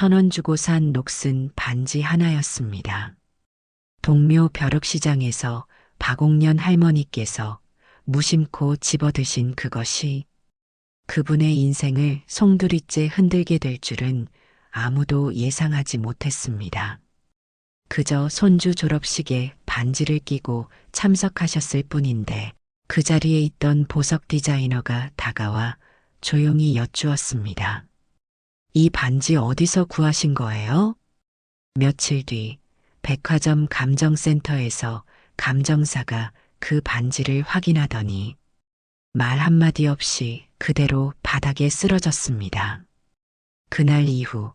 1,000원 주고 산 녹슨 반지 하나였습니다. 동묘 벼룩시장에서 박옥년 할머니께서 무심코 집어드신 그것이 그분의 인생을 송두리째 흔들게 될 줄은 아무도 예상하지 못했습니다. 그저 손주 졸업식에 반지를 끼고 참석하셨을 뿐인데 그 자리에 있던 보석 디자이너가 다가와 조용히 여쭈었습니다. 이 반지 어디서 구하신 거예요? 며칠 뒤 백화점 감정센터에서 감정사가 그 반지를 확인하더니 말 한마디 없이 그대로 바닥에 쓰러졌습니다. 그날 이후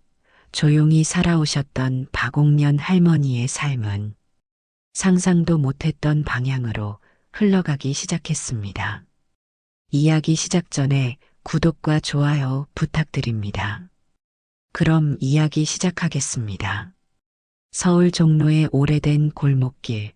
조용히 살아오셨던 박옥년 할머니의 삶은 상상도 못했던 방향으로 흘러가기 시작했습니다. 이야기 시작 전에 구독과 좋아요 부탁드립니다. 그럼 이야기 시작하겠습니다. 서울 종로의 오래된 골목길,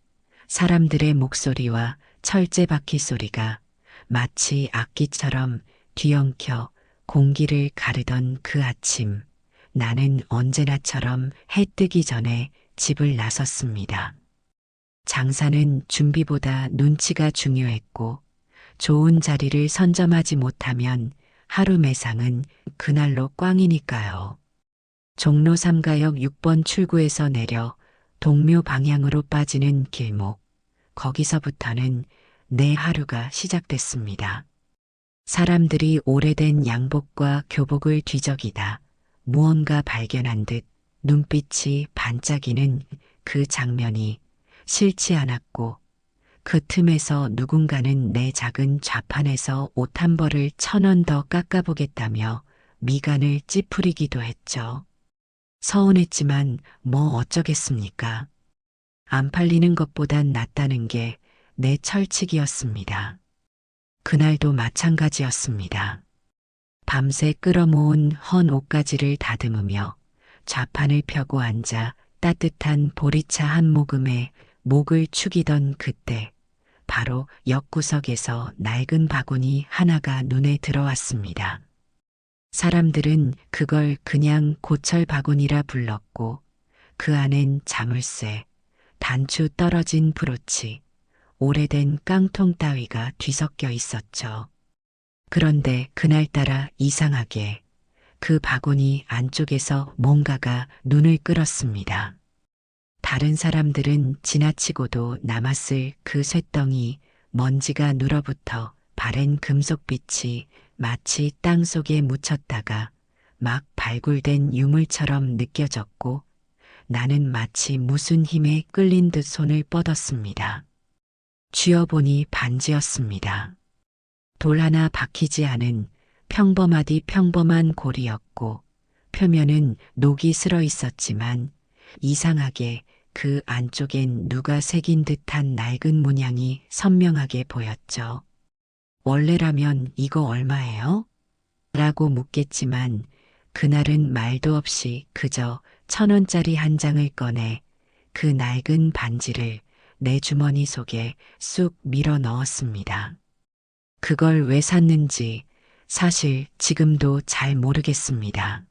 사람들의 목소리와 철제 바퀴 소리가 마치 악기처럼 뒤엉켜 공기를 가르던 그 아침, 나는 언제나처럼 해 뜨기 전에 집을 나섰습니다. 장사는 준비보다 눈치가 중요했고 좋은 자리를 선점하지 못하면 하루 매상은 그날로 꽝이니까요. 종로 3가역 6번 출구에서 내려 동묘 방향으로 빠지는 길목, 거기서부터는 내 하루가 시작됐습니다. 사람들이 오래된 양복과 교복을 뒤적이다 무언가 발견한 듯 눈빛이 반짝이는 그 장면이 싫지 않았고 그 틈에서 누군가는 내 작은 좌판에서 옷 한 벌을 1,000원 더 깎아보겠다며 미간을 찌푸리기도 했죠. 서운했지만 뭐 어쩌겠습니까? 안 팔리는 것보단 낫다는 게 내 철칙이었습니다. 그날도 마찬가지였습니다. 밤새 끌어모은 헌 옷가지를 다듬으며 좌판을 펴고 앉아 따뜻한 보리차 한 모금에 목을 축이던 그때 바로 옆구석에서 낡은 바구니 하나가 눈에 들어왔습니다. 사람들은 그걸 그냥 고철 바구니라 불렀고 그 안엔 자물쇠, 단추 떨어진 브로치, 오래된 깡통 따위가 뒤섞여 있었죠. 그런데 그날따라 이상하게 그 바구니 안쪽에서 뭔가가 눈을 끌었습니다. 다른 사람들은 지나치고도 남았을 그 쇳덩이 먼지가 눌어붙어 바랜 금속빛이 마치 땅 속에 묻혔다가 막 발굴된 유물처럼 느껴졌고 나는 마치 무슨 힘에 끌린 듯 손을 뻗었습니다. 쥐어보니 반지였습니다. 돌 하나 박히지 않은 평범하디 평범한 고리였고 표면은 녹이 슬어 있었지만 이상하게 그 안쪽엔 누가 새긴 듯한 낡은 문양이 선명하게 보였죠. 원래라면 이거 얼마예요? 라고 묻겠지만 그날은 말도 없이 그저 1,000원짜리 한 장을 꺼내 그 낡은 반지를 내 주머니 속에 쑥 밀어 넣었습니다. 그걸 왜 샀는지 사실 지금도 잘 모르겠습니다.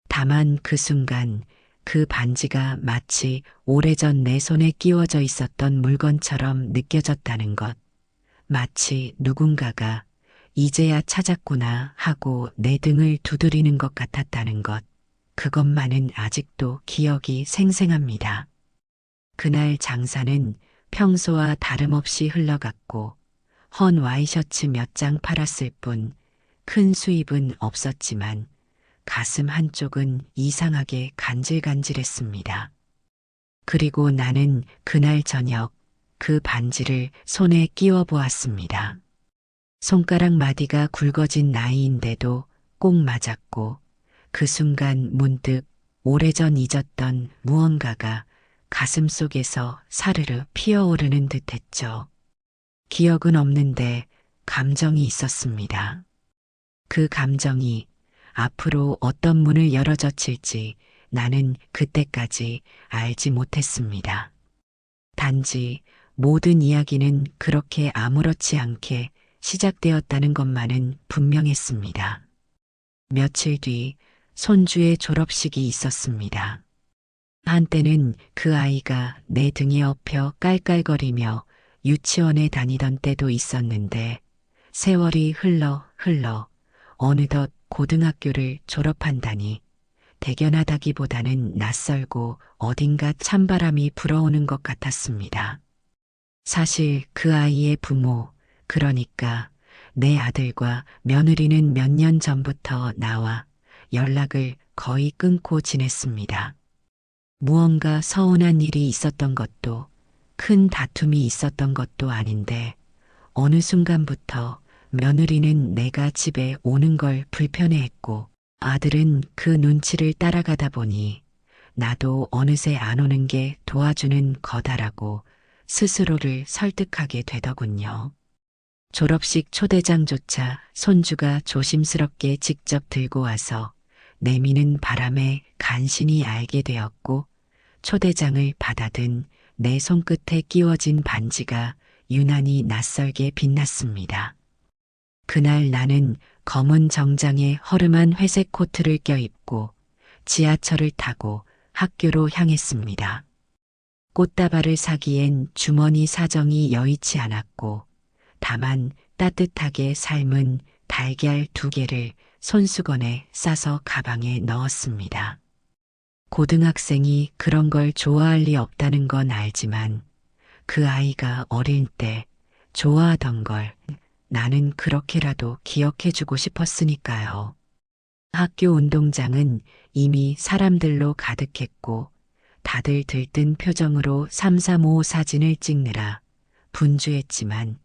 다만 그 순간 그 반지가 마치 오래전 내 손에 끼워져 있었던 물건처럼 느껴졌다는 것. 마치 누군가가 이제야 찾았구나 하고 내 등을 두드리는 것 같았다는 것. 그것만은 아직도 기억이 생생합니다. 그날 장사는 평소와 다름없이 흘러갔고 헌 와이셔츠 몇 장 팔았을 뿐 큰 수입은 없었지만 가슴 한쪽은 이상하게 간질간질했습니다. 그리고 나는 그날 저녁 그 반지를 손에 끼워 보았습니다. 손가락 마디가 굵어진 나이인데도 꼭 맞았고 그 순간 문득 오래전 잊었던 무언가가 가슴 속에서 사르르 피어오르는 듯했죠. 기억은 없는데 감정이 있었습니다. 그 감정이 앞으로 어떤 문을 열어젖힐지 나는 그때까지 알지 못했습니다. 단지 모든 이야기는 그렇게 아무렇지 않게 시작되었다는 것만은 분명했습니다. 며칠 뒤 손주의 졸업식이 있었습니다. 한때는 그 아이가 내 등에 엎여 깔깔거리며 유치원에 다니던 때도 있었는데 세월이 흘러 어느덧 고등학교를 졸업한다니 대견하다기보다는 낯설고 어딘가 찬바람이 불어오는 것 같았습니다. 사실 그 아이의 부모, 그러니까 내 아들과 며느리는 몇 년 전부터 나와 연락을 거의 끊고 지냈습니다. 무언가 서운한 일이 있었던 것도 큰 다툼이 있었던 것도 아닌데 어느 순간부터 며느리는 내가 집에 오는 걸 불편해했고 아들은 그 눈치를 따라가다 보니 나도 어느새 안 오는 게 도와주는 거다라고 스스로를 설득하게 되더군요. 졸업식 초대장조차 손주가 조심스럽게 직접 들고 와서 내미는 바람에 간신히 알게 되었고 초대장을 받아든 내 손끝에 끼워진 반지가 유난히 낯설게 빛났습니다. 그날 나는 검은 정장에 허름한 회색 코트를 껴입고 지하철을 타고 학교로 향했습니다. 꽃다발을 사기엔 주머니 사정이 여의치 않았고 다만 따뜻하게 삶은 달걀 2개를 손수건에 싸서 가방에 넣었습니다. 고등학생이 그런 걸 좋아할 리 없다는 건 알지만 그 아이가 어릴 때 좋아하던 걸 나는 그렇게라도 기억해주고 싶었으니까요. 학교 운동장은 이미 사람들로 가득했고 다들 들뜬 표정으로 335 사진을 찍느라 분주했지만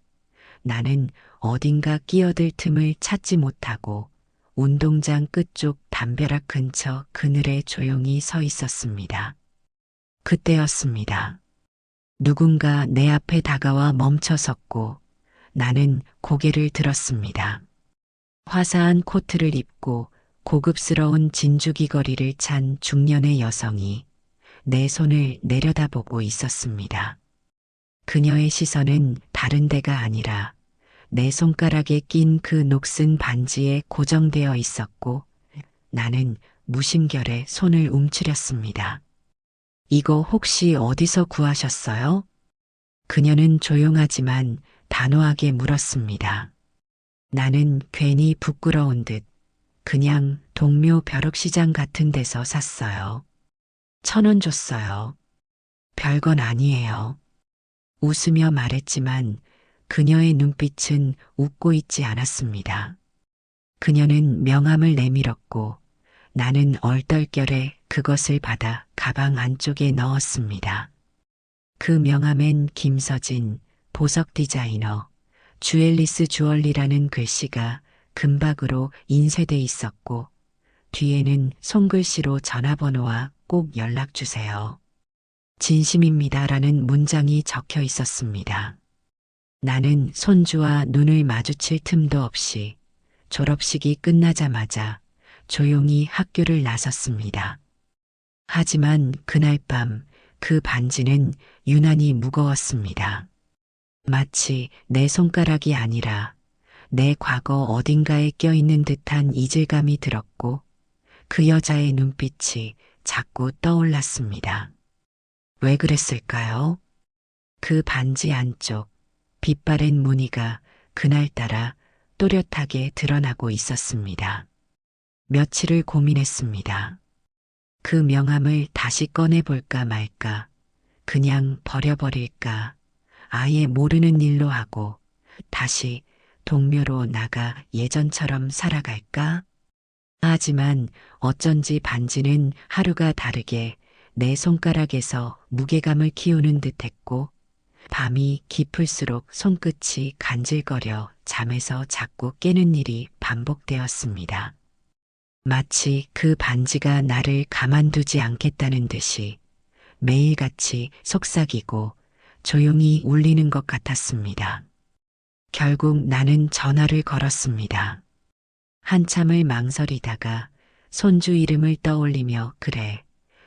나는 어딘가 끼어들 틈을 찾지 못하고 운동장 끝쪽 담벼락 근처 그늘에 조용히 서 있었습니다. 그때였습니다. 누군가 내 앞에 다가와 멈춰 섰고 나는 고개를 들었습니다. 화사한 코트를 입고 고급스러운 진주 귀걸이를 찬 중년의 여성이 내 손을 내려다보고 있었습니다. 그녀의 시선은 다른 데가 아니라 내 손가락에 낀 그 녹슨 반지에 고정되어 있었고 나는 무심결에 손을 움츠렸습니다. 이거 혹시 어디서 구하셨어요? 그녀는 조용하지만 단호하게 물었습니다. 나는 괜히 부끄러운 듯 그냥 동묘 벼룩시장 같은 데서 샀어요. 1,000원 줬어요. 별건 아니에요. 웃으며 말했지만 그녀의 눈빛은 웃고 있지 않았습니다. 그녀는 명함을 내밀었고 나는 얼떨결에 그것을 받아 가방 안쪽에 넣었습니다. 그 명함엔 김서진, 보석 디자이너, 주엘리스 주얼리라는 글씨가 금박으로 인쇄돼 있었고 뒤에는 손글씨로 전화번호와 꼭 연락주세요. 진심입니다라는 문장이 적혀 있었습니다. 나는 손주와 눈을 마주칠 틈도 없이 졸업식이 끝나자마자 조용히 학교를 나섰습니다. 하지만 그날 밤 그 반지는 유난히 무거웠습니다. 마치 내 손가락이 아니라 내 과거 어딘가에 껴있는 듯한 이질감이 들었고 그 여자의 눈빛이 자꾸 떠올랐습니다. 왜 그랬을까요? 그 반지 안쪽 빛바랜 무늬가 그날따라 또렷하게 드러나고 있었습니다. 며칠을 고민했습니다. 그 명함을 다시 꺼내볼까 말까, 그냥 버려버릴까, 아예 모르는 일로 하고 다시 동묘로 나가 예전처럼 살아갈까? 하지만 어쩐지 반지는 하루가 다르게 내 손가락에서 무게감을 키우는 듯했고 밤이 깊을수록 손끝이 간질거려 잠에서 자꾸 깨는 일이 반복되었습니다. 마치 그 반지가 나를 가만두지 않겠다는 듯이 매일같이 속삭이고 조용히 울리는 것 같았습니다. 결국 나는 전화를 걸었습니다. 한참을 망설이다가 손주 이름을 떠올리며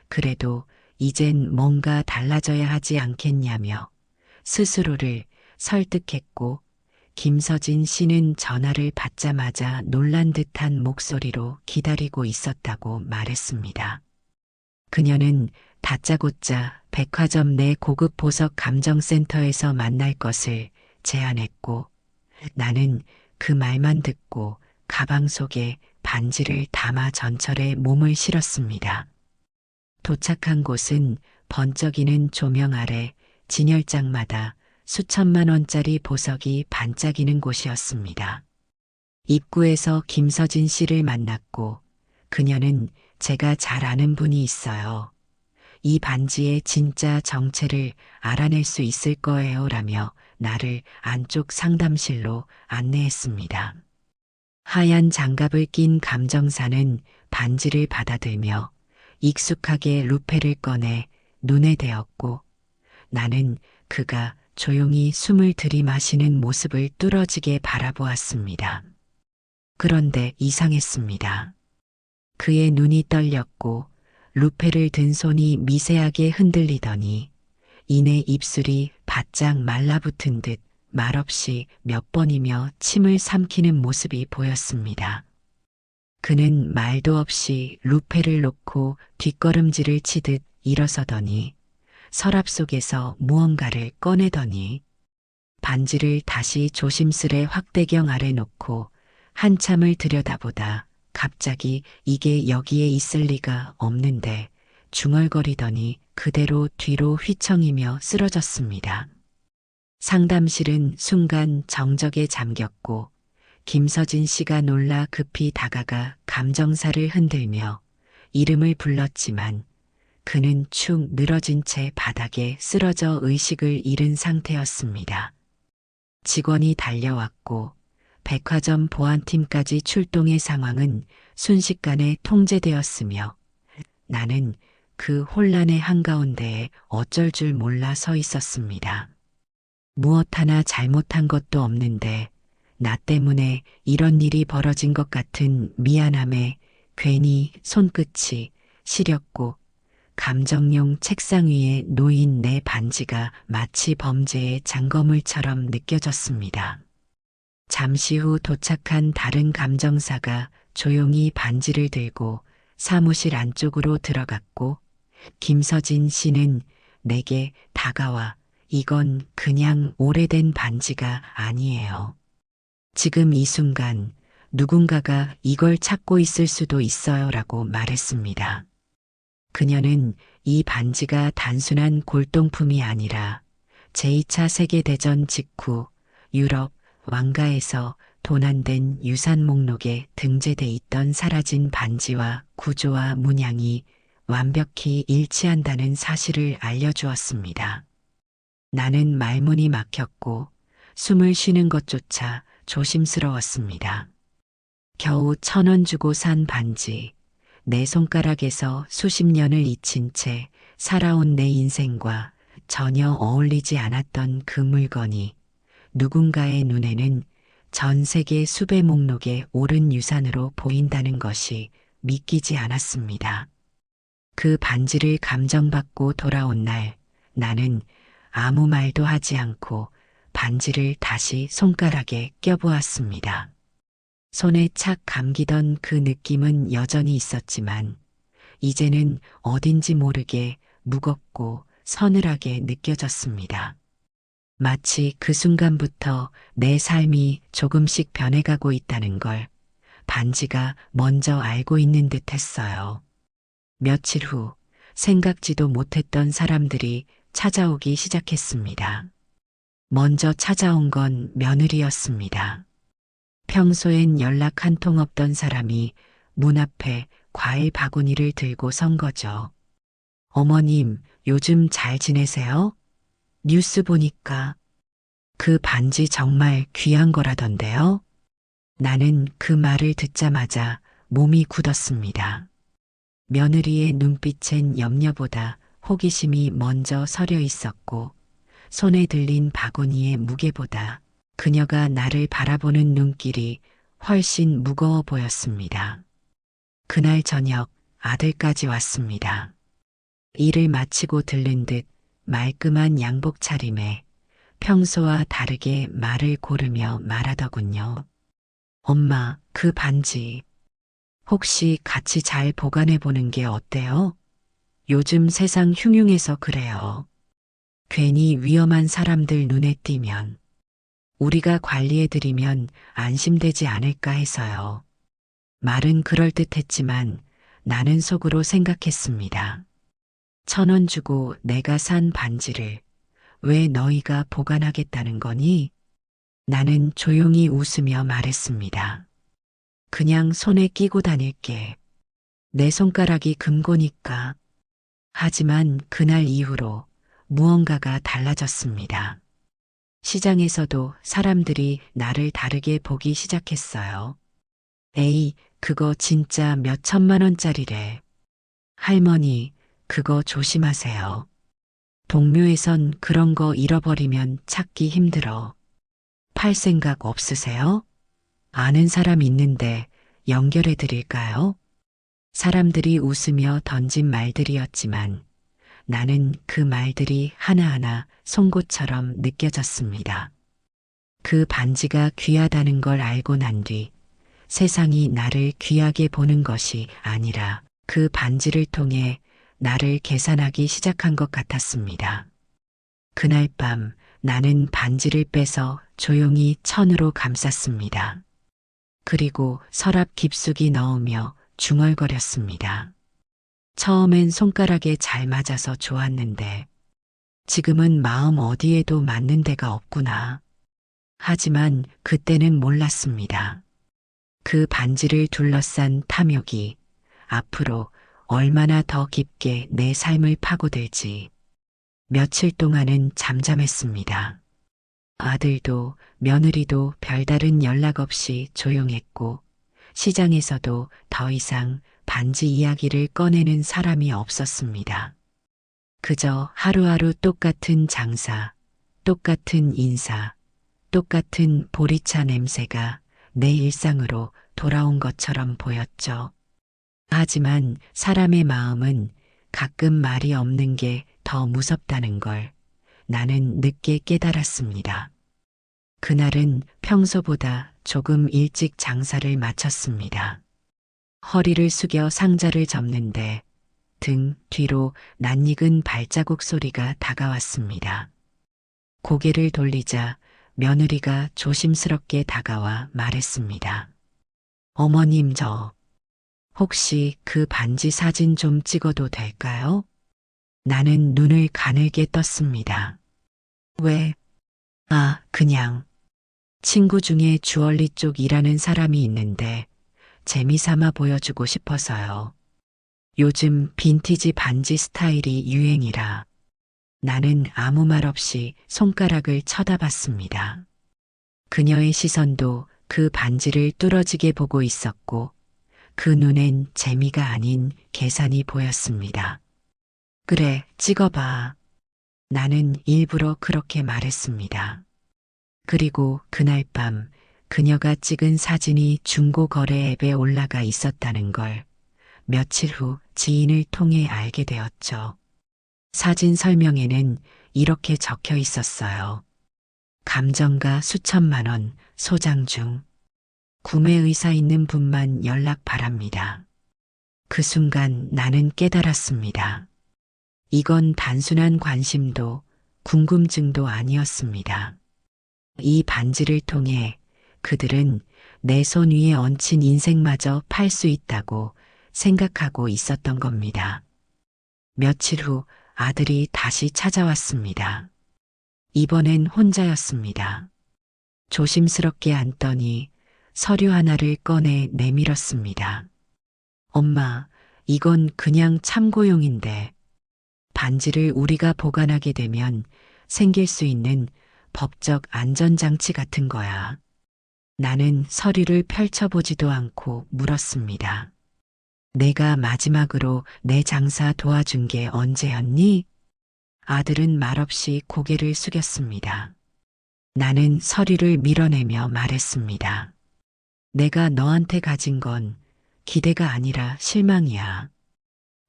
그래도 이젠 뭔가 달라져야 하지 않겠냐며 스스로를 설득했고 김서진 씨는 전화를 받자마자 놀란 듯한 목소리로 기다리고 있었다고 말했습니다. 그녀는 다짜고짜 백화점 내 고급 보석 감정센터에서 만날 것을 제안했고 나는 그 말만 듣고 가방 속에 반지를 담아 전철에 몸을 실었습니다. 도착한 곳은 번쩍이는 조명 아래 진열장마다 수천만 원짜리 보석이 반짝이는 곳이었습니다. 입구에서 김서진 씨를 만났고 그녀는 제가 잘 아는 분이 있어요. 이 반지의 진짜 정체를 알아낼 수 있을 거예요 라며 나를 안쪽 상담실로 안내했습니다. 하얀 장갑을 낀 감정사는 반지를 받아들며 익숙하게 루페를 꺼내 눈에 대었고 나는 그가 조용히 숨을 들이마시는 모습을 뚫어지게 바라보았습니다. 그런데 이상했습니다. 그의 눈이 떨렸고 루페를 든 손이 미세하게 흔들리더니 이내 입술이 바짝 말라붙은 듯 말없이 몇 번이며 침을 삼키는 모습이 보였습니다. 그는 말도 없이 루페를 놓고 뒷걸음질을 치듯 일어서더니 서랍 속에서 무언가를 꺼내더니 반지를 다시 조심스레 확대경 아래 놓고 한참을 들여다보다 갑자기 이게 여기에 있을 리가 없는데 중얼거리더니 그대로 뒤로 휘청이며 쓰러졌습니다. 상담실은 순간 정적에 잠겼고 김서진 씨가 놀라 급히 다가가 감정사를 흔들며 이름을 불렀지만 그는 축 늘어진 채 바닥에 쓰러져 의식을 잃은 상태였습니다. 직원이 달려왔고 백화점 보안팀까지 출동해 상황은 순식간에 통제되었으며 나는 그 혼란의 한가운데에 어쩔 줄 몰라 서 있었습니다. 무엇 하나 잘못한 것도 없는데 나 때문에 이런 일이 벌어진 것 같은 미안함에 괜히 손끝이 시렸고 감정용 책상 위에 놓인 내 반지가 마치 범죄의 장거물처럼 느껴졌습니다. 잠시 후 도착한 다른 감정사가 조용히 반지를 들고 사무실 안쪽으로 들어갔고 김서진 씨는 내게 다가와 이건 그냥 오래된 반지가 아니에요. 지금 이 순간 누군가가 이걸 찾고 있을 수도 있어요 라고 말했습니다. 그녀는 이 반지가 단순한 골동품이 아니라 제2차 세계대전 직후 유럽 왕가에서 도난된 유산 목록에 등재돼 있던 사라진 반지와 구조와 문양이 완벽히 일치한다는 사실을 알려주었습니다. 나는 말문이 막혔고 숨을 쉬는 것조차 조심스러웠습니다. 겨우 1,000원 주고 산 반지, 내 손가락에서 수십 년을 잊힌 채 살아온 내 인생과 전혀 어울리지 않았던 그 물건이 누군가의 눈에는 전 세계 수배 목록에 오른 유산으로 보인다는 것이 믿기지 않았습니다. 그 반지를 감정받고 돌아온 날 나는 아무 말도 하지 않고 반지를 다시 손가락에 껴보았습니다. 손에 착 감기던 그 느낌은 여전히 있었지만 이제는 어딘지 모르게 무겁고 서늘하게 느껴졌습니다. 마치 그 순간부터 내 삶이 조금씩 변해가고 있다는 걸 반지가 먼저 알고 있는 듯 했어요. 며칠 후 생각지도 못했던 사람들이 찾아오기 시작했습니다. 먼저 찾아온 건 며느리였습니다. 평소엔 연락 한 통 없던 사람이 문 앞에 과일 바구니를 들고 선 거죠. 어머님, 요즘 잘 지내세요? 뉴스 보니까 그 반지 정말 귀한 거라던데요? 나는 그 말을 듣자마자 몸이 굳었습니다. 며느리의 눈빛엔 염려보다 호기심이 먼저 서려 있었고 손에 들린 바구니의 무게보다 그녀가 나를 바라보는 눈길이 훨씬 무거워 보였습니다. 그날 저녁 아들까지 왔습니다. 일을 마치고 들른 듯 말끔한 양복 차림에 평소와 다르게 말을 고르며 말하더군요. 엄마, 그 반지 혹시 같이 잘 보관해 보는 게 어때요? 요즘 세상 흉흉해서 그래요. 괜히 위험한 사람들 눈에 띄면 우리가 관리해 드리면 안심되지 않을까 해서요. 말은 그럴듯했지만 나는 속으로 생각했습니다. 1,000원 주고 내가 산 반지를 왜 너희가 보관하겠다는 거니? 나는 조용히 웃으며 말했습니다. 그냥 손에 끼고 다닐게. 내 손가락이 금고니까. 하지만 그날 이후로 무언가가 달라졌습니다. 시장에서도 사람들이 나를 다르게 보기 시작했어요. 에이, 그거 진짜 몇 천만 원짜리래. 할머니, 그거 조심하세요. 동묘에선 그런 거 잃어버리면 찾기 힘들어. 팔 생각 없으세요? 아는 사람 있는데 연결해 드릴까요? 사람들이 웃으며 던진 말들이었지만 나는 그 말들이 하나하나 송곳처럼 느껴졌습니다. 그 반지가 귀하다는 걸 알고 난 뒤 세상이 나를 귀하게 보는 것이 아니라 그 반지를 통해 나를 계산하기 시작한 것 같았습니다. 그날 밤 나는 반지를 빼서 조용히 천으로 감쌌습니다. 그리고 서랍 깊숙이 넣으며 중얼거렸습니다. 처음엔 손가락에 잘 맞아서 좋았는데 지금은 마음 어디에도 맞는 데가 없구나. 하지만 그때는 몰랐습니다. 그 반지를 둘러싼 탐욕이 앞으로 얼마나 더 깊게 내 삶을 파고들지. 며칠 동안은 잠잠했습니다. 아들도 며느리도 별다른 연락 없이 조용했고 시장에서도 더 이상 반지 이야기를 꺼내는 사람이 없었습니다. 그저 하루하루 똑같은 장사, 똑같은 인사, 똑같은 보리차 냄새가 내 일상으로 돌아온 것처럼 보였죠. 하지만 사람의 마음은 가끔 말이 없는 게 더 무섭다는 걸 나는 늦게 깨달았습니다. 그날은 평소보다 조금 일찍 장사를 마쳤습니다. 허리를 숙여 상자를 접는데 등 뒤로 낯익은 발자국 소리가 다가왔습니다. 고개를 돌리자 며느리가 조심스럽게 다가와 말했습니다. 어머님, 혹시 그 반지 사진 좀 찍어도 될까요? 나는 눈을 가늘게 떴습니다. 왜? 그냥. 친구 중에 주얼리 쪽 일하는 사람이 있는데 재미삼아 보여주고 싶어서요. 요즘 빈티지 반지 스타일이 유행이라. 나는 아무 말 없이 손가락을 쳐다봤습니다. 그녀의 시선도 그 반지를 뚫어지게 보고 있었고 그 눈엔 재미가 아닌 계산이 보였습니다. 그래, 찍어봐. 나는 일부러 그렇게 말했습니다. 그리고 그날 밤 그녀가 찍은 사진이 중고거래 앱에 올라가 있었다는 걸 며칠 후 지인을 통해 알게 되었죠. 사진 설명에는 이렇게 적혀 있었어요. 감정가 수천만 원, 소장 중. 구매 의사 있는 분만 연락 바랍니다. 그 순간 나는 깨달았습니다. 이건 단순한 관심도 궁금증도 아니었습니다. 이 반지를 통해 그들은 내 손 위에 얹힌 인생마저 팔 수 있다고 생각하고 있었던 겁니다. 며칠 후 아들이 다시 찾아왔습니다. 이번엔 혼자였습니다. 조심스럽게 앉더니 서류 하나를 꺼내 내밀었습니다. 엄마, 이건 그냥 참고용인데 반지를 우리가 보관하게 되면 생길 수 있는 법적 안전장치 같은 거야. 나는 서류를 펼쳐보지도 않고 물었습니다. 내가 마지막으로 내 장사 도와준 게 언제였니? 아들은 말없이 고개를 숙였습니다. 나는 서류를 밀어내며 말했습니다. 내가 너한테 가진 건 기대가 아니라 실망이야.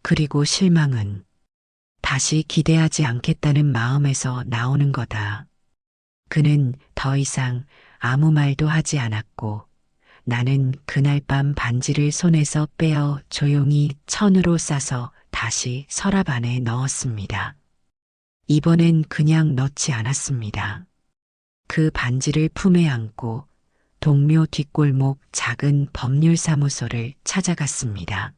그리고 실망은 다시 기대하지 않겠다는 마음에서 나오는 거다. 그는 더 이상 아무 말도 하지 않았고 나는 그날 밤 반지를 손에서 빼어 조용히 천으로 싸서 다시 서랍 안에 넣었습니다. 이번엔 그냥 넣지 않았습니다. 그 반지를 품에 안고 동묘 뒷골목 작은 법률사무소를 찾아갔습니다.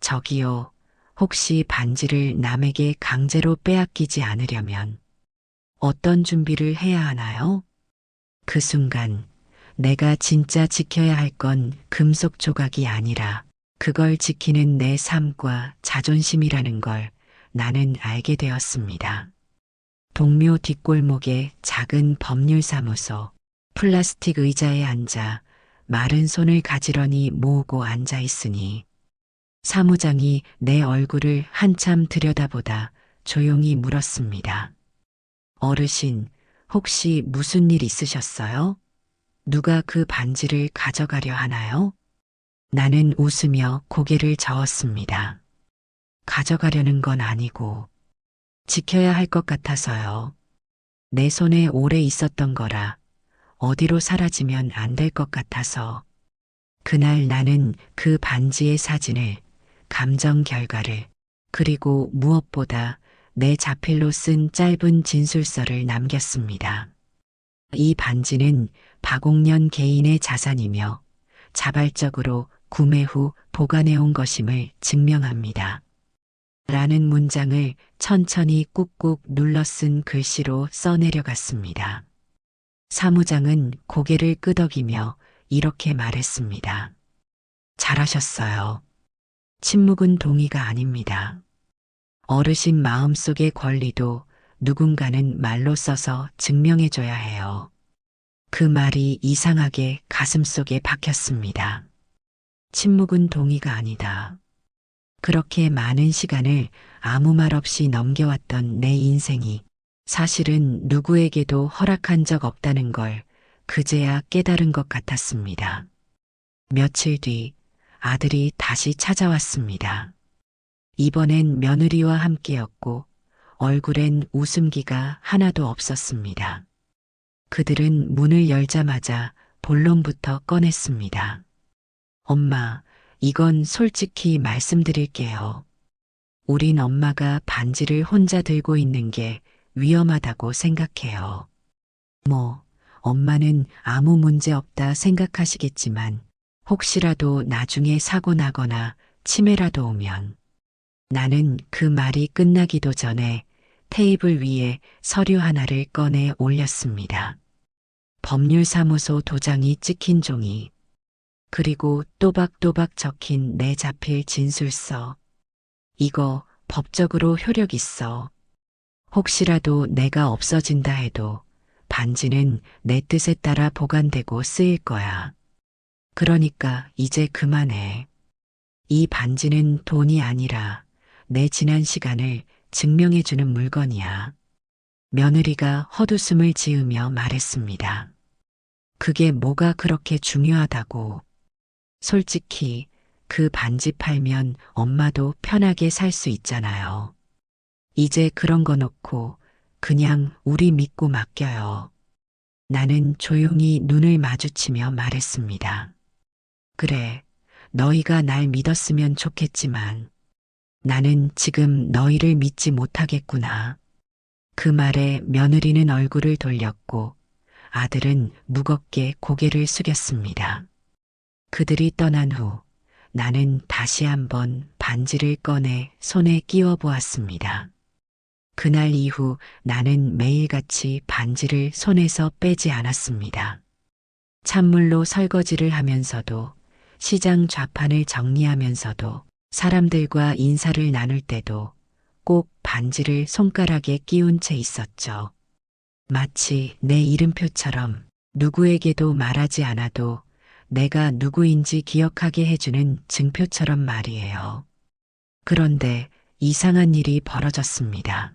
저기요, 혹시 반지를 남에게 강제로 빼앗기지 않으려면 어떤 준비를 해야 하나요? 그 순간 내가 진짜 지켜야 할 건 금속 조각이 아니라 그걸 지키는 내 삶과 자존심이라는 걸 나는 알게 되었습니다. 동묘 뒷골목의 작은 법률사무소, 플라스틱 의자에 앉아 마른 손을 가지런히 모으고 앉아 있으니 사무장이 내 얼굴을 한참 들여다보다 조용히 물었습니다. 어르신, 혹시 무슨 일 있으셨어요? 누가 그 반지를 가져가려 하나요? 나는 웃으며 고개를 저었습니다. 가져가려는 건 아니고 지켜야 할 것 같아서요. 내 손에 오래 있었던 거라 어디로 사라지면 안 될 것 같아서. 그날 나는 그 반지의 사진을, 감정 결과를, 그리고 무엇보다 내 자필로 쓴 짧은 진술서를 남겼습니다. 이 반지는 박옥년 개인의 자산이며 자발적으로 구매 후 보관해온 것임을 증명합니다. 라는 문장을 천천히 꾹꾹 눌러 쓴 글씨로 써내려갔습니다. 사무장은 고개를 끄덕이며 이렇게 말했습니다. 잘하셨어요. 침묵은 동의가 아닙니다. 어르신 마음속의 권리도 누군가는 말로 써서 증명해줘야 해요. 그 말이 이상하게 가슴속에 박혔습니다. 침묵은 동의가 아니다. 그렇게 많은 시간을 아무 말 없이 넘겨왔던 내 인생이 사실은 누구에게도 허락한 적 없다는 걸 그제야 깨달은 것 같았습니다. 며칠 뒤 아들이 다시 찾아왔습니다. 이번엔 며느리와 함께였고 얼굴엔 웃음기가 하나도 없었습니다. 그들은 문을 열자마자 본론부터 꺼냈습니다. 엄마, 이건 솔직히 말씀드릴게요. 우린 엄마가 반지를 혼자 들고 있는 게 위험하다고 생각해요. 엄마는 아무 문제 없다 생각하시겠지만 혹시라도 나중에 사고 나거나 치매라도 오면. 나는 그 말이 끝나기도 전에 테이블 위에 서류 하나를 꺼내 올렸습니다. 법률사무소 도장이 찍힌 종이, 그리고 또박또박 적힌 내 자필 진술서. 이거 법적으로 효력 있어. 혹시라도 내가 없어진다 해도 반지는 내 뜻에 따라 보관되고 쓰일 거야. 그러니까 이제 그만해. 이 반지는 돈이 아니라 내 지난 시간을 증명해주는 물건이야. 며느리가 헛웃음을 지으며 말했습니다. 그게 뭐가 그렇게 중요하다고. 솔직히 그 반지 팔면 엄마도 편하게 살 수 있잖아요. 이제 그런 거 놓고 그냥 우리 믿고 맡겨요. 나는 조용히 눈을 마주치며 말했습니다. 그래, 너희가 날 믿었으면 좋겠지만 나는 지금 너희를 믿지 못하겠구나. 그 말에 며느리는 얼굴을 돌렸고 아들은 무겁게 고개를 숙였습니다. 그들이 떠난 후 나는 다시 한번 반지를 꺼내 손에 끼워 보았습니다. 그날 이후 나는 매일같이 반지를 손에서 빼지 않았습니다. 찬물로 설거지를 하면서도, 시장 좌판을 정리하면서도, 사람들과 인사를 나눌 때도 꼭 반지를 손가락에 끼운 채 있었죠. 마치 내 이름표처럼 누구에게도 말하지 않아도 내가 누구인지 기억하게 해주는 증표처럼 말이에요. 그런데 이상한 일이 벌어졌습니다.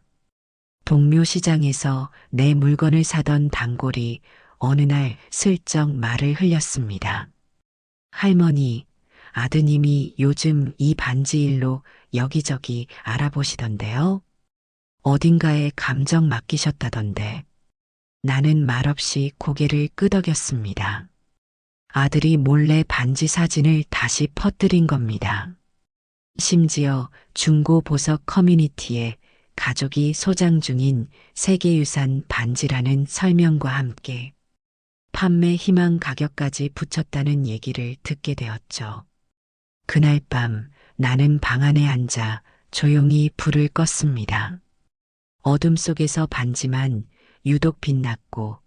동묘시장에서 내 물건을 사던 단골이 어느 날 슬쩍 말을 흘렸습니다. 할머니, 아드님이 요즘 이 반지 일로 여기저기 알아보시던데요. 어딘가에 감정 맡기셨다던데. 나는 말없이 고개를 끄덕였습니다. 아들이 몰래 반지 사진을 다시 퍼뜨린 겁니다. 심지어 중고 보석 커뮤니티에 가족이 소장 중인 세계유산 반지라는 설명과 함께 판매 희망 가격까지 붙였다는 얘기를 듣게 되었죠. 그날 밤 나는 방 안에 앉아 조용히 불을 껐습니다. 어둠 속에서 반지만 유독 빛났고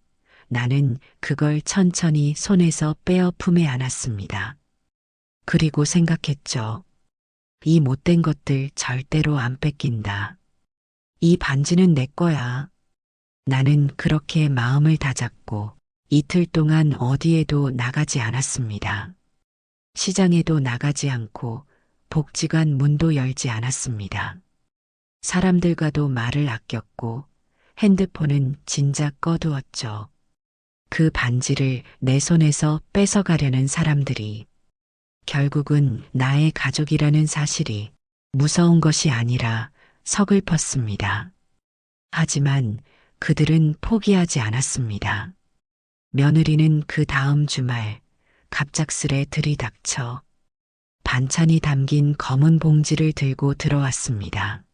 나는 그걸 천천히 손에서 빼어 품에 안았습니다. 그리고 생각했죠. 이 못된 것들 절대로 안 뺏긴다. 이 반지는 내 거야. 나는 그렇게 마음을 다잡고 이틀 동안 어디에도 나가지 않았습니다. 시장에도 나가지 않고 복지관 문도 열지 않았습니다. 사람들과도 말을 아꼈고 핸드폰은 진작 꺼두었죠. 그 반지를 내 손에서 뺏어가려는 사람들이 결국은 나의 가족이라는 사실이 무서운 것이 아니라 서글펐습니다. 하지만 그들은 포기하지 않았습니다. 며느리는 그 다음 주말 갑작스레 들이닥쳐 반찬이 담긴 검은 봉지를 들고 들어왔습니다.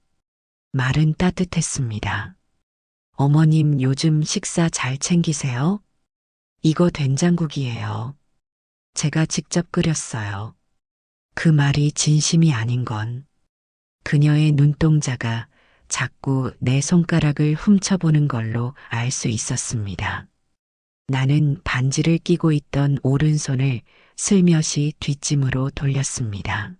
말은 따뜻했습니다. 어머님 요즘 식사 잘 챙기세요? 이거 된장국이에요. 제가 직접 끓였어요. 그 말이 진심이 아닌 건 그녀의 눈동자가 자꾸 내 손가락을 훔쳐보는 걸로 알 수 있었습니다. 나는 반지를 끼고 있던 오른손을 슬며시 뒷짐으로 돌렸습니다.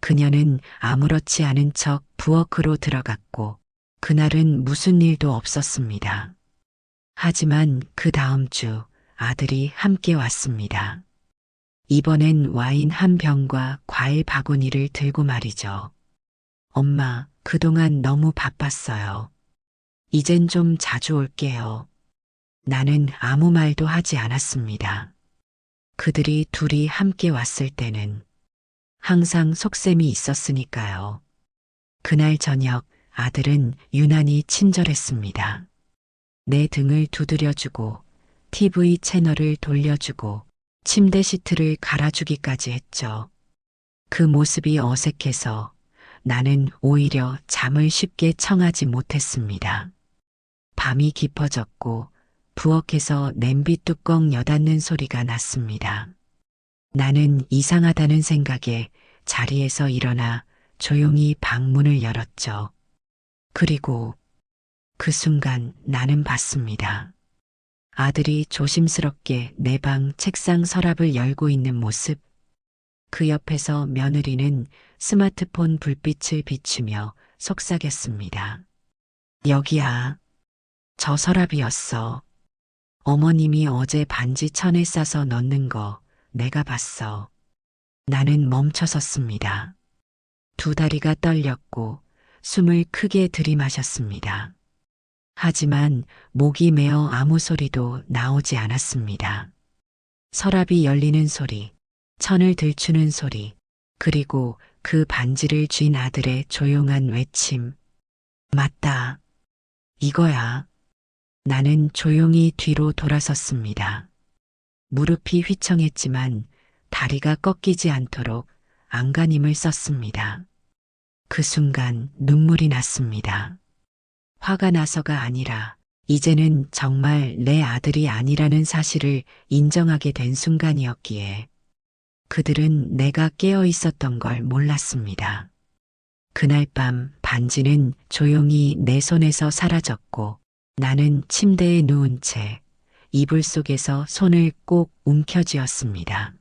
그녀는 아무렇지 않은 척 부엌으로 들어갔고 그날은 무슨 일도 없었습니다. 하지만 그 다음 주 아들이 함께 왔습니다. 이번엔 와인 한 병과 과일 바구니를 들고 말이죠. 엄마, 그동안 너무 바빴어요. 이젠 좀 자주 올게요. 나는 아무 말도 하지 않았습니다. 그들이 둘이 함께 왔을 때는 항상 속셈이 있었으니까요. 그날 저녁 아들은 유난히 친절했습니다. 내 등을 두드려주고 TV 채널을 돌려주고 침대 시트를 갈아주기까지 했죠. 그 모습이 어색해서 나는 오히려 잠을 쉽게 청하지 못했습니다. 밤이 깊어졌고 부엌에서 냄비 뚜껑 여닫는 소리가 났습니다. 나는 이상하다는 생각에 자리에서 일어나 조용히 방문을 열었죠. 그리고 그 순간 나는 봤습니다. 아들이 조심스럽게 내 방 책상 서랍을 열고 있는 모습. 그 옆에서 며느리는 스마트폰 불빛을 비추며 속삭였습니다. 여기야. 저 서랍이었어. 어머님이 어제 반지 천에 싸서 넣는 거 내가 봤어. 나는 멈춰섰습니다. 두 다리가 떨렸고 숨을 크게 들이마셨습니다. 하지만 목이 메어 아무 소리도 나오지 않았습니다. 서랍이 열리는 소리, 천을 들추는 소리, 그리고 그 반지를 쥔 아들의 조용한 외침. 맞다. 이거야. 나는 조용히 뒤로 돌아섰습니다. 무릎이 휘청했지만 다리가 꺾이지 않도록 안간힘을 썼습니다. 그 순간 눈물이 났습니다. 화가 나서가 아니라 이제는 정말 내 아들이 아니라는 사실을 인정하게 된 순간이었기에 그들은 내가 깨어 있었던 걸 몰랐습니다. 그날 밤 반지는 조용히 내 손에서 사라졌고 나는 침대에 누운 채 이불 속에서 손을 꼭 움켜쥐었습니다.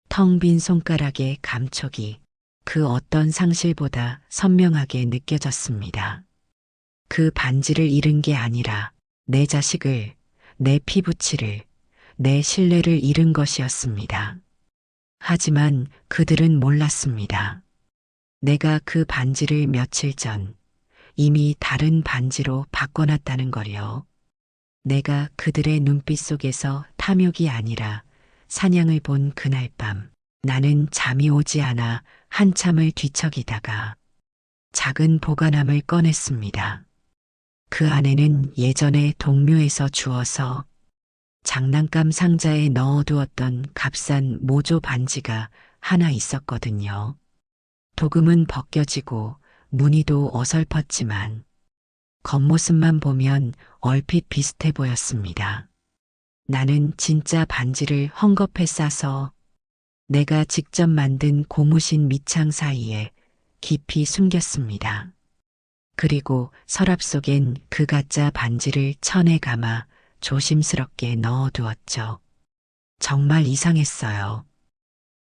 텅 빈 손가락의 감촉이 그 어떤 상실보다 선명하게 느껴졌습니다. 그 반지를 잃은 게 아니라 내 자식을, 내 피부치를, 내 신뢰를 잃은 것이었습니다. 하지만 그들은 몰랐습니다. 내가 그 반지를 며칠 전 이미 다른 반지로 바꿔놨다는 걸요. 내가 그들의 눈빛 속에서 탐욕이 아니라 사냥을 본 그날 밤 나는 잠이 오지 않아 한참을 뒤척이다가 작은 보관함을 꺼냈습니다. 그 안에는 예전에 동묘에서 주워서 장난감 상자에 넣어두었던 값싼 모조 반지가 하나 있었거든요. 도금은 벗겨지고 무늬도 어설펐지만 겉모습만 보면 얼핏 비슷해 보였습니다. 나는 진짜 반지를 헝겊에 싸서 내가 직접 만든 고무신 밑창 사이에 깊이 숨겼습니다. 그리고 서랍 속엔 그 가짜 반지를 천에 감아 조심스럽게 넣어두었죠. 정말 이상했어요.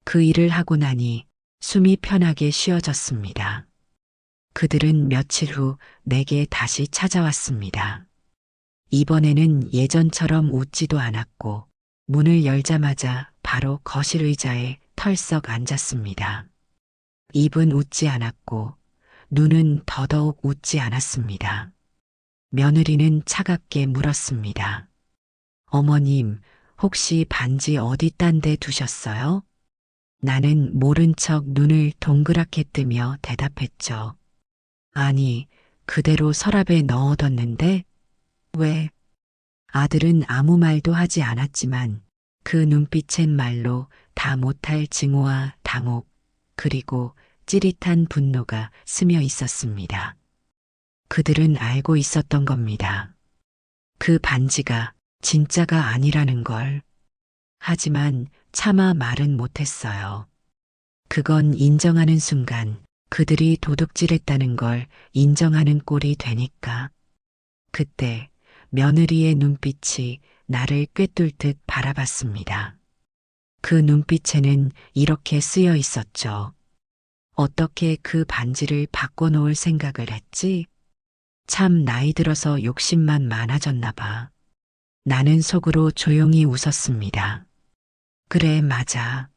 그 일을 하고 나니 숨이 편하게 쉬어졌습니다. 그들은 며칠 후 내게 다시 찾아왔습니다. 이번에는 예전처럼 웃지도 않았고 문을 열자마자 바로 거실 의자에 털썩 앉았습니다. 입은 웃지 않았고 눈은 더더욱 웃지 않았습니다. 며느리는 차갑게 물었습니다. 어머님, 혹시 반지 어디 딴 데 두셨어요? 나는 모른 척 눈을 동그랗게 뜨며 대답했죠. 아니, 그대로 서랍에 넣어뒀는데? 왜? 아들은 아무 말도 하지 않았지만 그 눈빛엔 말로 다 못할 증오와 당혹, 그리고 찌릿한 분노가 스며 있었습니다. 그들은 알고 있었던 겁니다. 그 반지가 진짜가 아니라는 걸. 하지만 차마 말은 못했어요. 그건 인정하는 순간 그들이 도둑질했다는 걸 인정하는 꼴이 되니까. 그때 며느리의 눈빛이 나를 꿰뚫듯 바라봤습니다. 그 눈빛에는 이렇게 쓰여 있었죠. 어떻게 그 반지를 바꿔놓을 생각을 했지? 참 나이 들어서 욕심만 많아졌나 봐. 나는 속으로 조용히 웃었습니다. 그래, 맞아.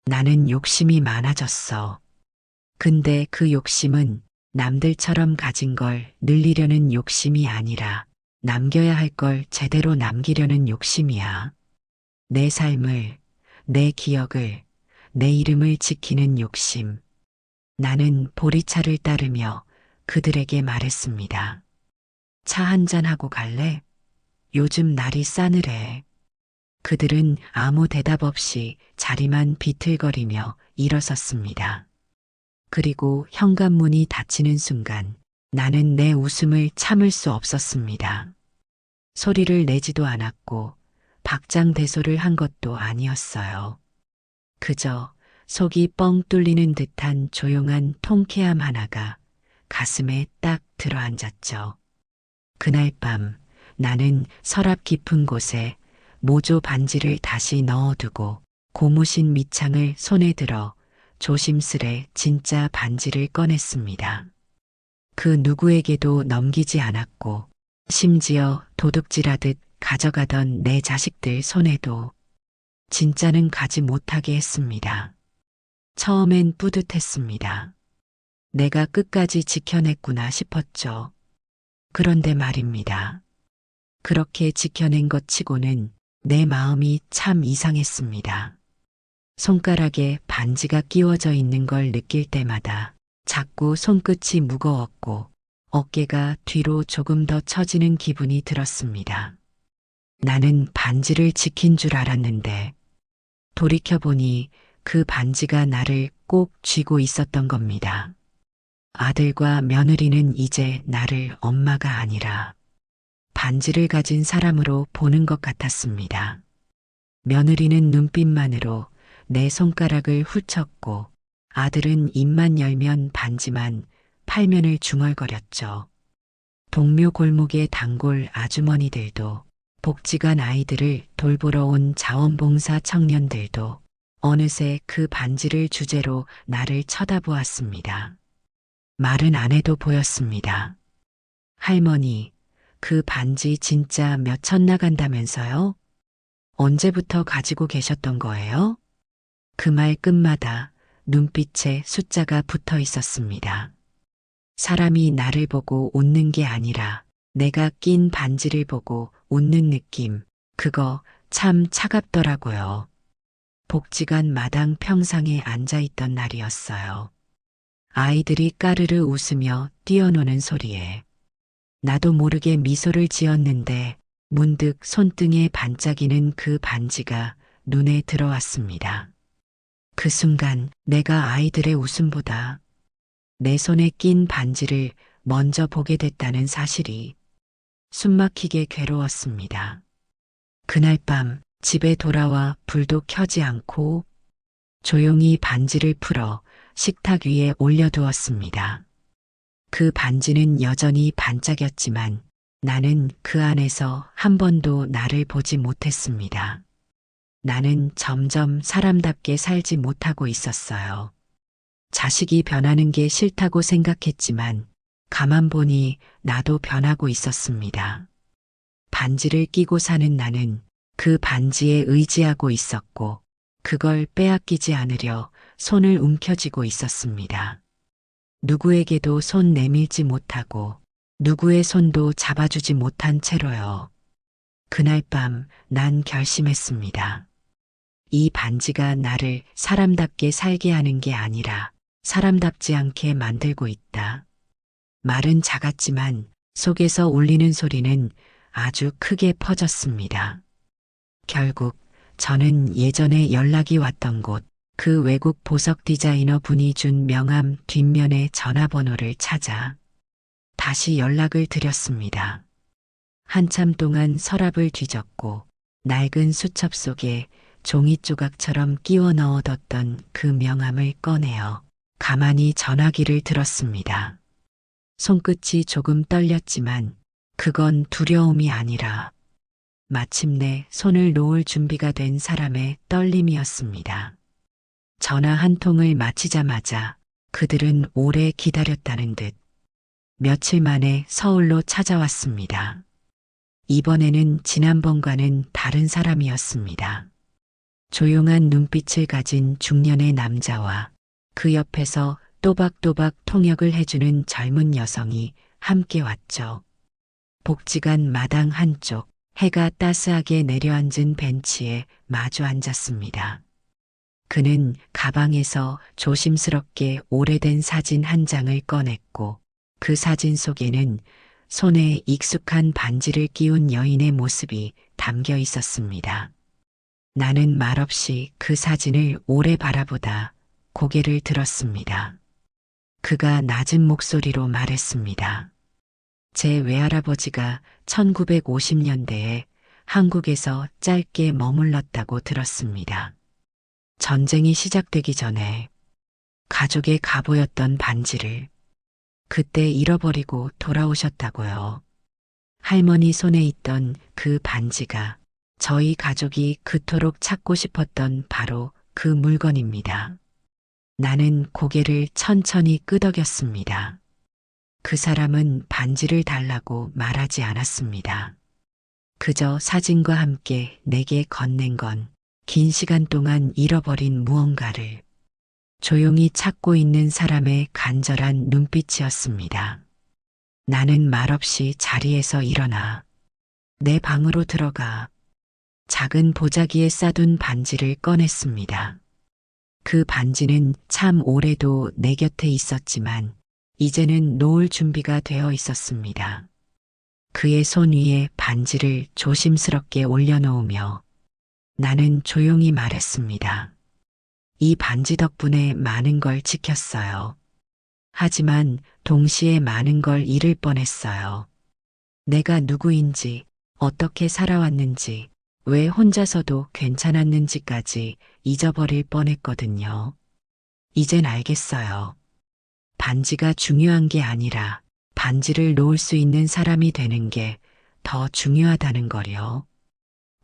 나는 욕심이 많아졌어. 근데 그 욕심은 남들처럼 가진 걸 늘리려는 욕심이 아니라 남겨야 할 걸 제대로 남기려는 욕심이야. 내 삶을, 내 기억을, 내 이름을 지키는 욕심. 나는 보리차를 따르며 그들에게 말했습니다. 차 한잔 하고 갈래? 요즘 날이 싸늘해. 그들은 아무 대답 없이 자리만 비틀거리며 일어섰습니다. 그리고 현관문이 닫히는 순간 나는 내 웃음을 참을 수 없었습니다. 소리를 내지도 않았고 박장대소를 한 것도 아니었어요. 그저 속이 뻥 뚫리는 듯한 조용한 통쾌함 하나가 가슴에 딱 들어앉았죠. 그날 밤 나는 서랍 깊은 곳에 모조 반지를 다시 넣어두고 고무신 밑창을 손에 들어 조심스레 진짜 반지를 꺼냈습니다. 그 누구에게도 넘기지 않았고 심지어 도둑질하듯 가져가던 내 자식들 손에도 진짜는 가지 못하게 했습니다. 처음엔 뿌듯했습니다. 내가 끝까지 지켜냈구나 싶었죠. 그런데 말입니다. 그렇게 지켜낸 것 치고는 내 마음이 참 이상했습니다. 손가락에 반지가 끼워져 있는 걸 느낄 때마다 자꾸 손끝이 무거웠고 어깨가 뒤로 조금 더 처지는 기분이 들었습니다. 나는 반지를 지킨 줄 알았는데 돌이켜보니 그 반지가 나를 꼭 쥐고 있었던 겁니다. 아들과 며느리는 이제 나를 엄마가 아니라 반지를 가진 사람으로 보는 것 같았습니다. 며느리는 눈빛만으로 내 손가락을 훌쳤고 아들은 입만 열면 반지만 팔면을 중얼거렸죠. 동묘 골목의 단골 아주머니들도 복지관 아이들을 돌보러 온 자원봉사 청년들도 어느새 그 반지를 주제로 나를 쳐다보았습니다. 말은 안 해도 보였습니다. 할머니, 그 반지 진짜 몇 천 나간다면서요? 언제부터 가지고 계셨던 거예요? 그 말 끝마다 눈빛에 숫자가 붙어 있었습니다. 사람이 나를 보고 웃는 게 아니라 내가 낀 반지를 보고 웃는 느낌, 그거 참 차갑더라고요. 복지관 마당 평상에 앉아있던 날이었어요. 아이들이 까르르 웃으며 뛰어노는 소리에 나도 모르게 미소를 지었는데 문득 손등에 반짝이는 그 반지가 눈에 들어왔습니다. 그 순간 내가 아이들의 웃음보다 내 손에 낀 반지를 먼저 보게 됐다는 사실이 숨막히게 괴로웠습니다. 그날 밤 집에 돌아와 불도 켜지 않고 조용히 반지를 풀어 식탁 위에 올려두었습니다. 그 반지는 여전히 반짝였지만 나는 그 안에서 한 번도 나를 보지 못했습니다. 나는 점점 사람답게 살지 못하고 있었어요. 자식이 변하는 게 싫다고 생각했지만 가만 보니 나도 변하고 있었습니다. 반지를 끼고 사는 나는 그 반지에 의지하고 있었고 그걸 빼앗기지 않으려 손을 움켜쥐고 있었습니다. 누구에게도 손 내밀지 못하고 누구의 손도 잡아주지 못한 채로요. 그날 밤 난 결심했습니다. 이 반지가 나를 사람답게 살게 하는 게 아니라 사람답지 않게 만들고 있다. 말은 작았지만 속에서 울리는 소리는 아주 크게 퍼졌습니다. 결국 저는 예전에 연락이 왔던 곳, 그 외국 보석 디자이너 분이 준 명함 뒷면의 전화번호를 찾아 다시 연락을 드렸습니다. 한참 동안 서랍을 뒤졌고 낡은 수첩 속에 종이 조각처럼 끼워 넣어뒀던 그 명함을 꺼내어 가만히 전화기를 들었습니다. 손끝이 조금 떨렸지만 그건 두려움이 아니라 마침내 손을 놓을 준비가 된 사람의 떨림이었습니다. 전화 한 통을 마치자마자 그들은 오래 기다렸다는 듯 며칠 만에 서울로 찾아왔습니다. 이번에는 지난번과는 다른 사람이었습니다. 조용한 눈빛을 가진 중년의 남자와 그 옆에서 또박또박 통역을 해주는 젊은 여성이 함께 왔죠. 복지관 마당 한쪽 해가 따스하게 내려앉은 벤치에 마주 앉았습니다. 그는 가방에서 조심스럽게 오래된 사진 한 장을 꺼냈고 그 사진 속에는 손에 익숙한 반지를 끼운 여인의 모습이 담겨 있었습니다. 나는 말없이 그 사진을 오래 바라보다 고개를 들었습니다. 그가 낮은 목소리로 말했습니다. 제 외할아버지가 1950년대에 한국에서 짧게 머물렀다고 들었습니다. 전쟁이 시작되기 전에 가족의 가보였던 반지를 그때 잃어버리고 돌아오셨다고요. 할머니 손에 있던 그 반지가 저희 가족이 그토록 찾고 싶었던 바로 그 물건입니다. 나는 고개를 천천히 끄덕였습니다. 그 사람은 반지를 달라고 말하지 않았습니다. 그저 사진과 함께 내게 건넨 건 긴 시간 동안 잃어버린 무언가를 조용히 찾고 있는 사람의 간절한 눈빛이었습니다. 나는 말없이 자리에서 일어나 내 방으로 들어가 작은 보자기에 싸둔 반지를 꺼냈습니다. 그 반지는 참 오래도 내 곁에 있었지만 이제는 놓을 준비가 되어 있었습니다. 그의 손 위에 반지를 조심스럽게 올려놓으며 나는 조용히 말했습니다. 이 반지 덕분에 많은 걸 지켰어요. 하지만 동시에 많은 걸 잃을 뻔했어요. 내가 누구인지, 어떻게 살아왔는지, 왜 혼자서도 괜찮았는지까지 잊어버릴 뻔했거든요. 이젠 알겠어요. 반지가 중요한 게 아니라 반지를 놓을 수 있는 사람이 되는 게 더 중요하다는 거요.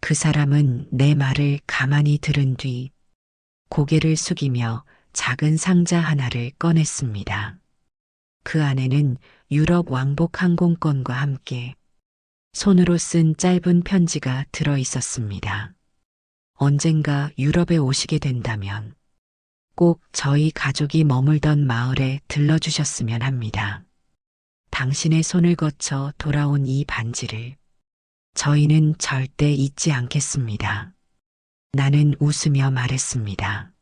그 사람은 내 말을 가만히 들은 뒤 고개를 숙이며 작은 상자 하나를 꺼냈습니다. 그 안에는 유럽 왕복 항공권과 함께 손으로 쓴 짧은 편지가 들어 있었습니다. 언젠가 유럽에 오시게 된다면 꼭 저희 가족이 머물던 마을에 들러주셨으면 합니다. 당신의 손을 거쳐 돌아온 이 반지를 저희는 절대 잊지 않겠습니다. 나는 웃으며 말했습니다.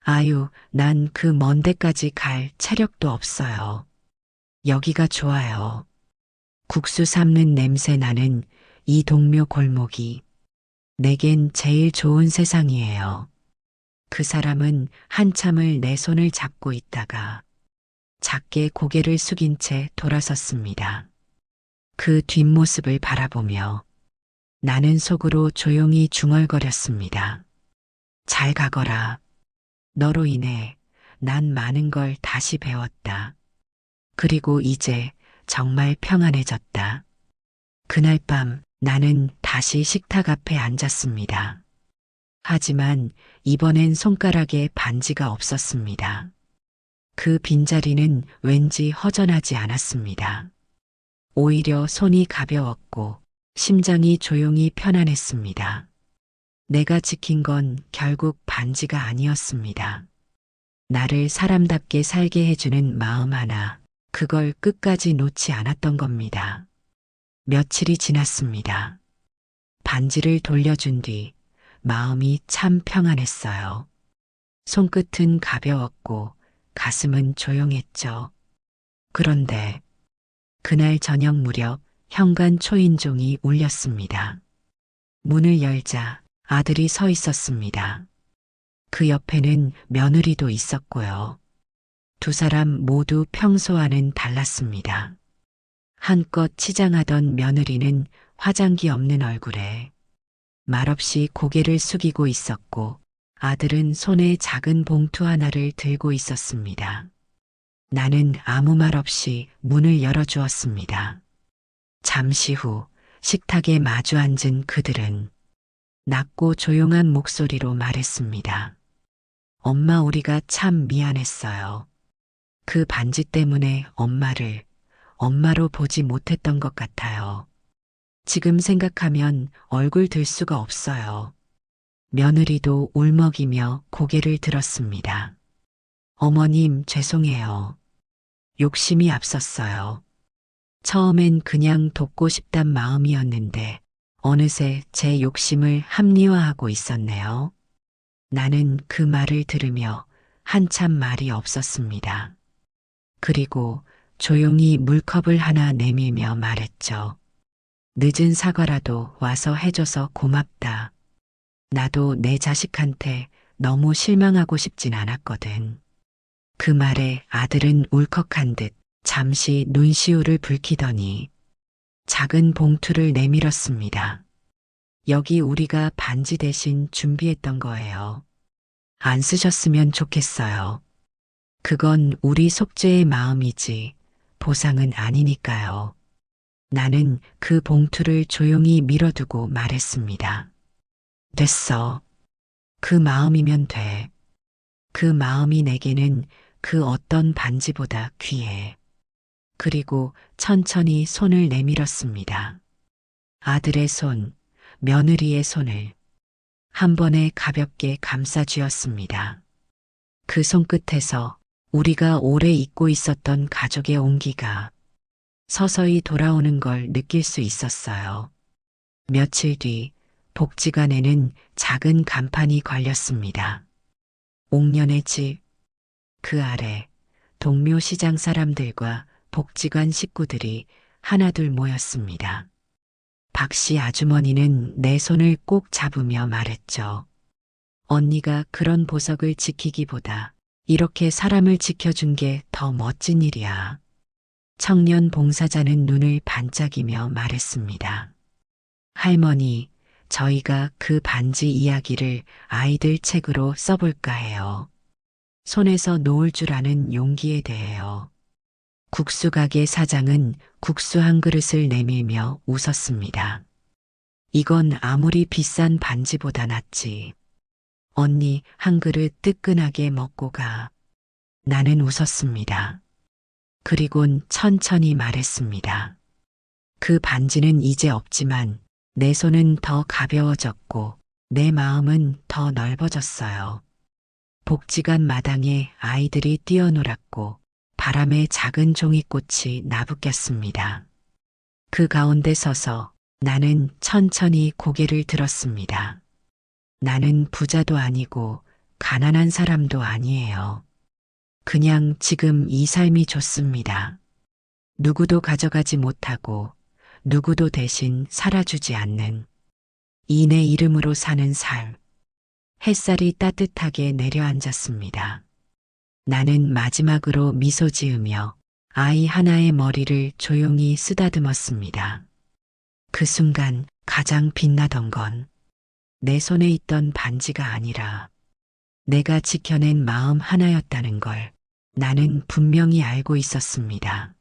아유, 난 그 먼 데까지 갈 체력도 없어요. 여기가 좋아요. 국수 삶는 냄새 나는 이 동묘 골목이 내겐 제일 좋은 세상이에요. 그 사람은 한참을 내 손을 잡고 있다가 작게 고개를 숙인 채 돌아섰습니다. 그 뒷모습을 바라보며 나는 속으로 조용히 중얼거렸습니다. 잘 가거라. 너로 인해 난 많은 걸 다시 배웠다. 그리고 이제 정말 평안해졌다. 그날 밤 나는 다시 식탁 앞에 앉았습니다. 하지만 이번엔 손가락에 반지가 없었습니다. 그 빈자리는 왠지 허전하지 않았습니다. 오히려 손이 가벼웠고 심장이 조용히 편안했습니다. 내가 지킨 건 결국 반지가 아니었습니다. 나를 사람답게 살게 해주는 마음 하나, 그걸 끝까지 놓지 않았던 겁니다. 며칠이 지났습니다. 반지를 돌려준 뒤 마음이 참 평안했어요. 손끝은 가벼웠고 가슴은 조용했죠. 그런데 그날 저녁 무렵 현관 초인종이 울렸습니다. 문을 열자 아들이 서 있었습니다. 그 옆에는 며느리도 있었고요. 두 사람 모두 평소와는 달랐습니다. 한껏 치장하던 며느리는 화장기 없는 얼굴에 말없이 고개를 숙이고 있었고 아들은 손에 작은 봉투 하나를 들고 있었습니다. 나는 아무 말 없이 문을 열어주었습니다. 잠시 후 식탁에 마주 앉은 그들은 낮고 조용한 목소리로 말했습니다. 엄마, 우리가 참 미안했어요. 그 반지 때문에 엄마를 엄마로 보지 못했던 것 같아요. 지금 생각하면 얼굴 들 수가 없어요. 며느리도 울먹이며 고개를 들었습니다. 어머님, 죄송해요. 욕심이 앞섰어요. 처음엔 그냥 돕고 싶단 마음이었는데 어느새 제 욕심을 합리화하고 있었네요. 나는 그 말을 들으며 한참 말이 없었습니다. 그리고 조용히 물컵을 하나 내밀며 말했죠. 늦은 사과라도 와서 해줘서 고맙다. 나도 내 자식한테 너무 실망하고 싶진 않았거든. 그 말에 아들은 울컥한 듯 잠시 눈시울을 붉히더니 작은 봉투를 내밀었습니다. 여기 우리가 반지 대신 준비했던 거예요. 안 쓰셨으면 좋겠어요. 그건 우리 속죄의 마음이지 보상은 아니니까요. 나는 그 봉투를 조용히 밀어두고 말했습니다. 됐어. 그 마음이면 돼. 그 마음이 내게는 그 어떤 반지보다 귀해. 그리고 천천히 손을 내밀었습니다. 아들의 손, 며느리의 손을 한 번에 가볍게 감싸쥐었습니다. 그 손끝에서 우리가 오래 잊고 있었던 가족의 온기가 서서히 돌아오는 걸 느낄 수 있었어요. 며칠 뒤 복지관에는 작은 간판이 걸렸습니다. 옥년의 집, 그 아래 동묘 시장 사람들과 복지관 식구들이 하나둘 모였습니다. 박씨 아주머니는 내 손을 꼭 잡으며 말했죠. 언니가 그런 보석을 지키기보다 이렇게 사람을 지켜준 게 더 멋진 일이야. 청년 봉사자는 눈을 반짝이며 말했습니다. 할머니, 저희가 그 반지 이야기를 아이들 책으로 써볼까 해요. 손에서 놓을 줄 아는 용기에 대해요. 국수가게 사장은 국수 한 그릇을 내밀며 웃었습니다. 이건 아무리 비싼 반지보다 낫지. 언니, 한 그릇 뜨끈하게 먹고 가. 나는 웃었습니다. 그리곤 천천히 말했습니다. 그 반지는 이제 없지만 내 손은 더 가벼워졌고 내 마음은 더 넓어졌어요. 복지관 마당에 아이들이 뛰어놀았고 바람에 작은 종이꽃이 나부꼈습니다. 그 가운데 서서 나는 천천히 고개를 들었습니다. 나는 부자도 아니고 가난한 사람도 아니에요. 그냥 지금 이 삶이 좋습니다. 누구도 가져가지 못하고 누구도 대신 살아주지 않는 이 내 이름으로 사는 삶. 햇살이 따뜻하게 내려앉았습니다. 나는 마지막으로 미소 지으며 아이 하나의 머리를 조용히 쓰다듬었습니다. 그 순간 가장 빛나던 건 내 손에 있던 반지가 아니라 내가 지켜낸 마음 하나였다는 걸 나는 분명히 알고 있었습니다.